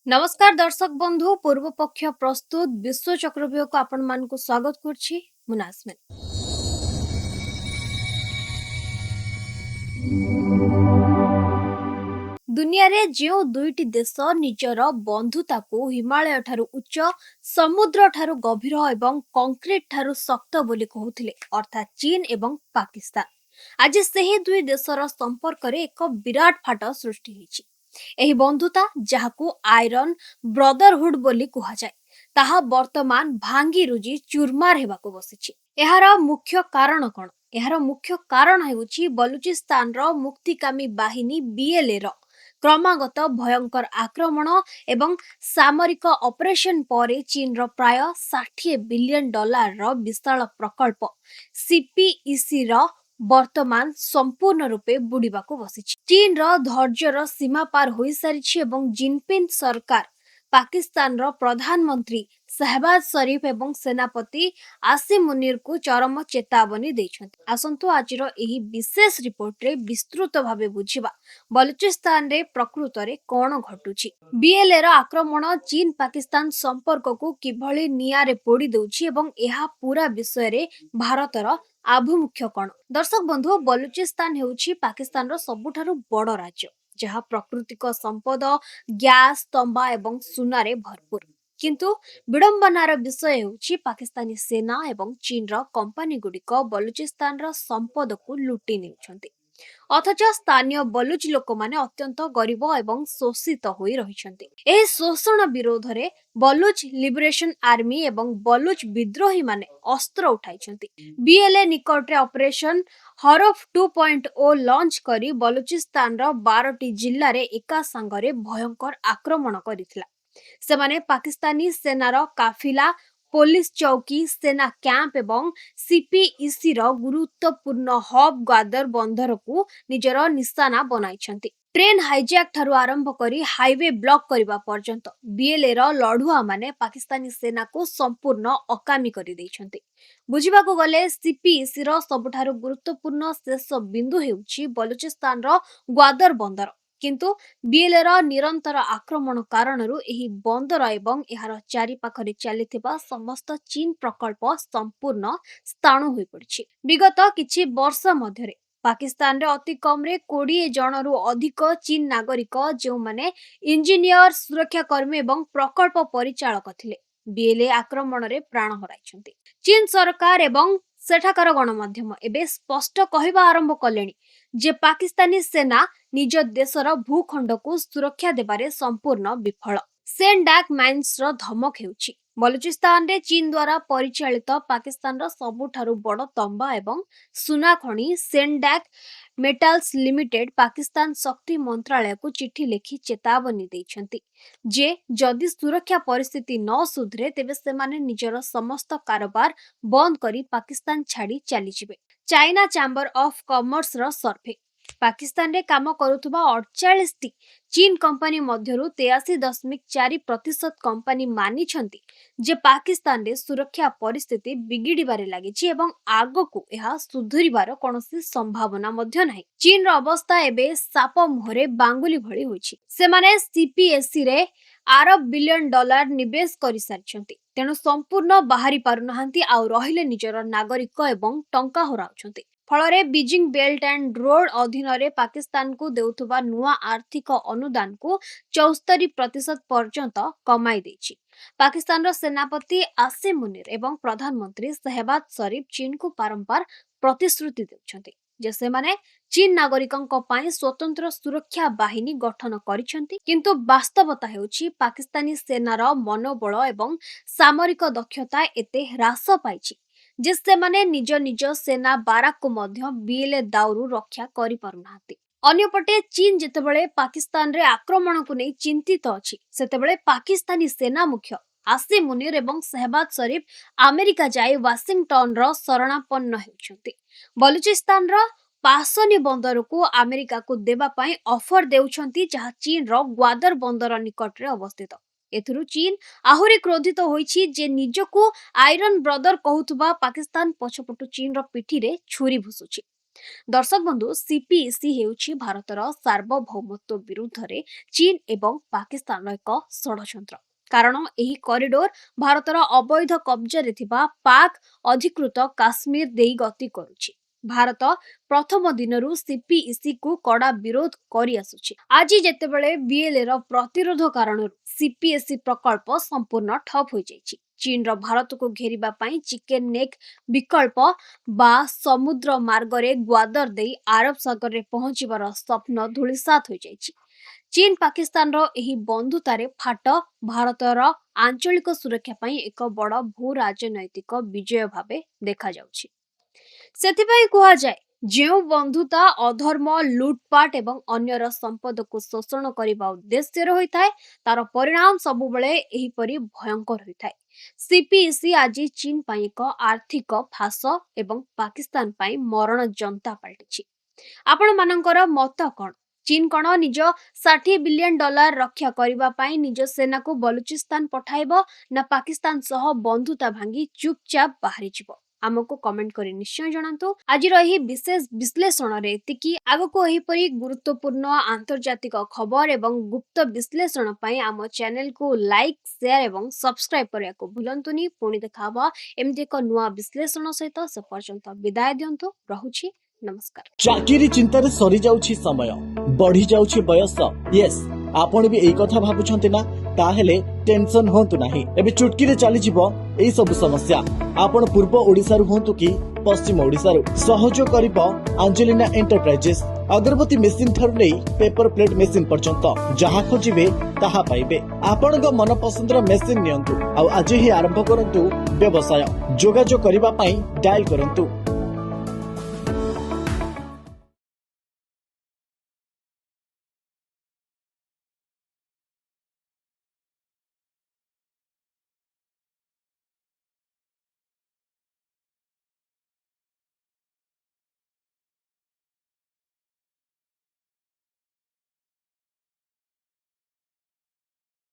नमस्कार दर्शक बंधु पूर्व पक्ष प्रस्तुत विश्व चक्रव्यूह को आपण मान को स्वागत करछि मुनास्मिन। दुनिया रे जो दुईटी देश निजर बंधुता को हिमालय ठारू उच्च समुद्र ठारू गभीर एवं कंक्रीट ठारू शक्त बोली कहउथिले अर्थात चीन एवं पाकिस्तान। आज सेही दुई देशर संपर्क रे एक विराट फाट सृष्टि होइछि। एही बंधुता जहाकू आयरन ब्रदरहुड बोली कुहा जाय ताहा वर्तमान भांगी रुजी चूरमार हेबाकू बसिछि। एहार मुख्य कारण कौन? एहार मुख्य कारण हेउछि बलूचिस्तान रो मुक्तिकामी बाहिनी बीएलए रो क्रमागत भयंकर आक्रमण एवं सामरिक ऑपरेशन पर चीन रो प्राय 60 बिलियन डॉलर रो विशाल प्रकल्प सीपीईसी रो वर्तमान संपूर्ण रूपे बुड़ीबाकू बसिछि। चीन रो धैर्यर सीमा पार होई सारिछि एवं जिनपिंग सरकार पाकिस्तान रो प्रधानमंत्री शहबाज शरीफ एवं सेनापति आसिम मुनीर को चरम चेतावनी दैछन्ति। आसंतु आजिरो एही विशेष रिपोर्ट रे विस्तृत भाबे बुझिबा बलूचिस्तान रे प्रकृत रे कोन घटुछि, बीएलए रो आक्रमण चीन पाकिस्तान संपर्क को किभଳି नियारे पोड़ी दउछि एवं एहा पूरा विषय रे भारतर आभिमुख्य कोन। दर्शक बंधु, बलूचिस्तान हेउछि पाकिस्तान रो सबुठारु बड़ राज्य जहा प्राकृतिक संपद गैस तंबा एवं सुनारे भरपूर। किंतु विडंबनार विषय हेउछि पाकिस्तानी सेना एवं चीन रो कंपनी गुडिक बलूचिस्तान रो संपद को लुटी नेउछन्ति, अथच स्थानीय बलूच लोक माने अत्यंत गरीब एवं शोषित होई रहिछन्ति। एही शोषण विरोध रे बलूच लिबरेशन आर्मी एवं बलूच विद्रोही माने अस्त्र उठाइछन्ति। बीएलए निकट रे ऑपरेशन हरफ 2.0 लॉन्च करी बलूचिस्तान रो 12टी जिल्ला रे एका संगरे भयंकर आक्रमण करिथिला। सेमाने पाकिस्तानी सेना रो काफिला, पुलिस चौकी, सेना कैंप एवं सीपीईसी रो गुरुत्वपूर्ण हब ग्वादर बंदर को निजर निशाना बनाइछन्ति। ट्रेन हाईजैक ठारू आरंभ करी हाईवे ब्लॉक करिबा पर्यंत बीएलए रो लढुआ माने पाकिस्तानी सेना को संपूर्ण अकामी करि दैछन्ति। बुझिबा को गले सीपीईसी रो सबठारू गुरुत्वपूर्ण शेष बिंदु हेउछि बलूचिस्तान रो ग्वादर बंदर। किंतु बीएलए रो निरंतर आक्रमण कारणरू एही बंदर एवं एहार चारि पाखरे चलिथिबा समस्त चीन प्रकल्प संपूर्ण स्थाणु होई पड़िछि। विगत किछि वर्ष मध्यरे पाकिस्तान रे अति कम रे 20 जनरू अधिक चीन नागरिक जो माने इंजीनियर, सुरक्षा कर्मी एवं प्रकल्प परिचालक थिले बीएलए आक्रमण रे प्राण हराइछन्ति। चीन सरकार एवं सेठाकार गणमाध्यम एबे स्पष्ट कहवा आरंभ कलेनी जे पाकिस्तानी सेना निज देशर भूखंड को सुरक्षा देबारे संपूर्ण विफल। सेंडाक माइन्स रो धमक हेउछि बलूचिस्तान रे चीन द्वारा परिचालित पाकिस्तान रो सबुठारु बड़ तंबा एवं सुना खणी सेंडाक मेटल्स लिमिटेड पाकिस्तान शक्ति मंत्रालय को चिट्ठी लिखि चेतावनी दैछन्ति जे जदि सुरक्षा परिस्थिति न सुधरे तेबे सेमाने निजर समस्त कारोबार बंद करी पाकिस्तान छाड़ी चली जिवे। चाइना चैम्बर ऑफ कॉमर्स रो सर्वे पाकिस्तान रे काम करुथुबा 48 टी चीन कंपनी मध्यरु 83.4% कंपनी मानी छन्ति जे पाकिस्तान रे सुरक्षा परिस्थिति बिगिड़िबारे लागिछि एवं आगो को एहा सुधुरिबार कोनोसी संभावना मध्य नाही। चीन रो अवस्था एबे साप मुहरे बांगुली भଳି होइछि। सेमाने सीपीएससी रे $8 बिलियन निवेश करि सारिछन्ति, तेनु संपूर्ण बाहरी पारु नाहंती आ रहिले निजर नागरिक एवं टंका हराउछन्ति। फलरे बीजिंग बेल्ट एंड रोड अधीन रे पाकिस्तान को देउथुबा नुआ आर्थिक अनुदान को 74% पर्यंत कमाई दैछि। पाकिस्तान रो सेनापति आसिम मुनीर एवं प्रधानमंत्री शहबाज शरीफ चीन को बारंबार प्रतिश्रुति देउछन्ति जे सेमाने चीन नागरिकंक पई स्वतंत्र सुरक्षा बाहिनी गठन करिसंति, किंतु वास्तवता हेउछि पाकिस्तानी सेनार मनोबल एवं सामरिक दक्षता एते ह्रास पाइछि जे सेमाने निज निज सेना बाराक को मध्य बीएलए दाउरु रक्षा करि पारुनाहांती। अन्यपटे चीन जेतेबेले पाकिस्तान रे आक्रमण को नै चिंतित अछि सेतेबेले पाकिस्तानी सेना मुख्य आसिम मुनीर एवं शहबाज शरीफ अमेरिका जाई वाशिंगटन रो शरणापन्न हेउछन्ति। बलूचिस्तान रो पासनी बंदर को अमेरिका को देबा पई ऑफर देउछन्ति जहा चीन रो ग्वादर बंदर निकट रे अवस्थित। एथुरु चीन आहुरी क्रोधित होइछि जे निजको आयरन ब्रदर कहउथुबा पाकिस्तान पछपटु चीन रो पिठी रे छुरी भुसुछि। दर्शक बंधु सीपीईसी हेउछि भारतर सार्वभौमत्व विरुद्ध रे चीन एवं पाकिस्तान एक षड़यंत्र कारण एही कॉरिडोर भारतर अवैध कब्जा रे थिबा पाक अधिकृत काश्मीर देई गति करुछि। भारत प्रथम दिनरू सीपीईसी को कड़ा विरोध करि आसुछि। आज जेतेबेले बीएलए रो प्रतिरोध कारण सीपीएससी प्रकल्प संपूर्ण ठप हो जाइछि। चीन रो भारत को घेरिबा पई चिकेन नेक विकल्प बा समुद्र मार्ग रे ग्वादर देई आरब सागर रे पहुंचीबार स्वप्न धूलिसात हो जाइछि। चीन पाकिस्तान रो एही बंधुतारे फाट भारतर आंचलिक सुरक्षा पई एक बड़ भू राजनैतिक विजय भाबे देखा जाउछि। सेथिपाई कुहा जाए जेउ बंधुता अधर्म लुटपाट एवं अन्यर संपद को शोषण करने उद्देश्य होइथाय तार परिणाम सबुबले एहीपरि भयंकर होइथाय। सीपीईसी आज चीन पाई एक आर्थिक फास एवं पाकिस्तान पाई मरण जनता पलटिछि। आपण मानकर मत कौन? चीन कौन निज 60 बिलियन डॉलर रक्षा करबा पाई निज सेना को बलूचिस्तान पठाइबो ना पाकिस्तान सह बंधुता भांगी चुपचाप बाहरी जिवो? आमको कमेंट करी निश्चय जणांतु। आज रही विशेष विश्लेषण रे एतिकी आगको एहीपरि गुरुत्वपूर्ण आंतर्जातिक खबर एवं गुप्त विश्लेषण पई आम चैनल को लाइक शेयर एवं सब्सक्राइब करिया को भूलंतुनी। पुणी देखाबा एमती एक नुआ विश्लेषण सहित से पर्यंत विदाय दियंतु। रहुछि नमस्कार। चाकिरी चिंता रे सरी जाउछि समय बढ़ी जाउछि बयस। यस आपण भी एई कथा भाबुछंती ना ताहेले टेंशन होंतु नाही। एबे चुटकी रे चली जिवो एई सब समस्या। आपण पूर्व ओडिसा रु होंतु कि पश्चिम ओडिसा रु सहयोग करिवो एंजेलिना एंटरप्राइजेस। अगरबत्ती मेसिन ठर नै पेपर प्लेट मेसिन पर्यंत जहा खोजिबे ताहा पाइबे। आपण को मन पसंदर मेसिन नियंतु आ आज ही आरंभ करंतु व्यवसाय। जोगाजोग करिबा पई डायल करंतु